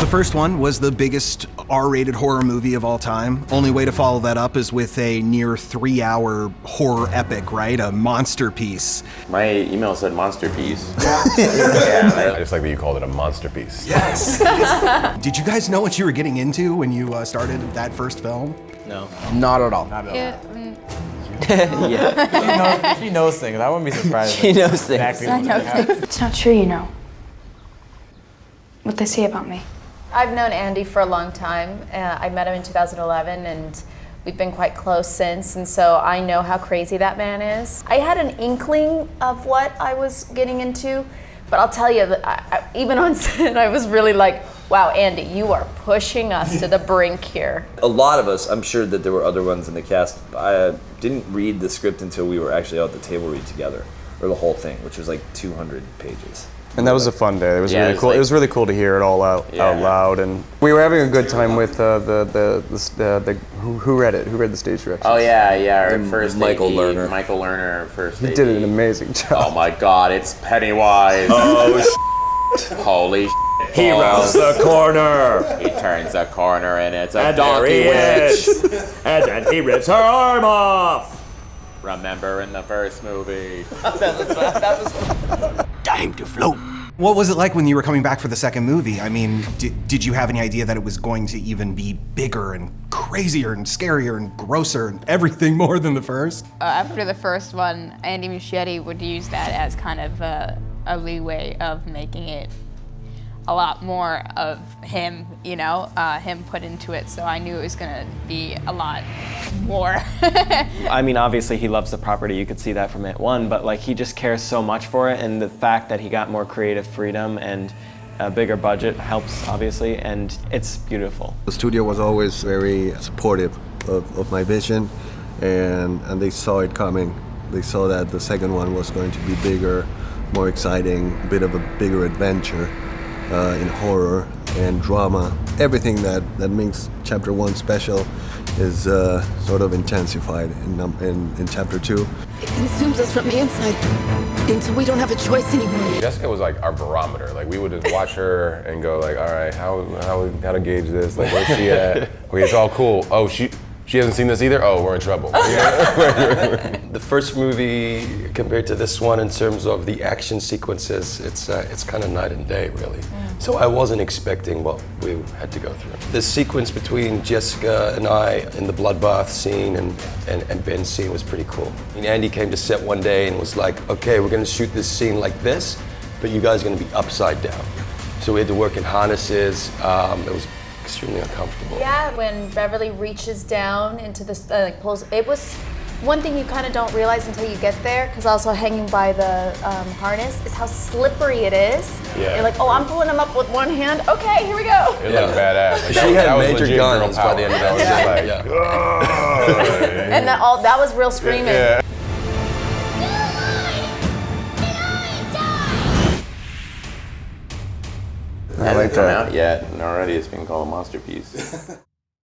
The first one was the biggest R-rated horror movie of all time. Only way to follow that up is with a near 3-hour horror epic, right? A Monsterpiece. My email said Monsterpiece. I just like that you called it a Monsterpiece. Yes. Did you guys know what you were getting into when you started that first film? No. Not at all. Yeah. She knows things. I wouldn't be surprised. She knows things. Exactly I know things. It's not true, you know. What they say about me. I've known Andy for a long time. I met him in 2011 and we've been quite close since, and so I know how crazy that man is. I had an inkling of what I was getting into, but I'll tell you, that even on set, I was really like, wow, Andy, you are pushing us to the brink here. A lot of us, I'm sure that there were other ones in the cast, I didn't read the script until we were actually out at the table read together, or the whole thing, which was like 200 pages. And that was a fun day. It was Yeah, really it was cool. like- It was really cool to hear it all out loud, and we were having a good time with who read it? Who read the stage directions? Oh yeah, our first Michael AD, Lerner. Michael Lerner, first He AD. did an amazing job. Oh my God, it's Pennywise. Oh, Holy he rounds the corner! He turns the corner and it's a And there donkey he witch. is! And then he rips her arm off! Remember in the first movie. Time to float. What was it like when you were coming back for the second movie? I mean, did you have any idea that it was going to even be bigger and crazier and scarier and grosser and everything more than the first? After the first one, Andy Muschietti would use that as kind of a leeway of making it a lot more of him, you know, him put into it. So I knew it was gonna be a lot more. I mean, obviously he loves the property. You could see that from it one, but like he just cares so much for it, and the fact that he got more creative freedom and a bigger budget helps, obviously, and it's beautiful. The studio was always very supportive of my vision, and they saw it coming. They saw that the second one was going to be bigger, more exciting, a bit of a bigger adventure in horror and drama. Everything that makes Chapter 1 special is sort of intensified in Chapter 2. It consumes us from the inside until we don't have a choice anymore. Jessica was like our barometer. Like we would just watch her and go like, all right, how to gauge this? Like where's she at? Okay, it's all cool. Oh, she hasn't seen this either? Oh, we're in trouble. The first movie compared to this one in terms of the action sequences, it's kind of night and day, really. So I wasn't expecting what we had to go through. The sequence between Jessica and I in the bloodbath scene and Ben's scene was pretty cool. And Andy came to set one day and was like, okay, we're gonna shoot this scene like this, but you guys are gonna be upside down. So we had to work in harnesses. It was extremely uncomfortable. Yeah, when Beverly reaches down into this, like pulls, it was one thing you kind of don't realize until you get there, because also hanging by the harness is how slippery it is. Yeah. You're like, oh, I'm pulling him up with one hand. Okay, here we go. It looked badass. Like, She had major legit girl guns by power. the end of that. That was just like, And that was real screaming. yeah. It hasn't come out yet, and already it's been called a Monsterpiece.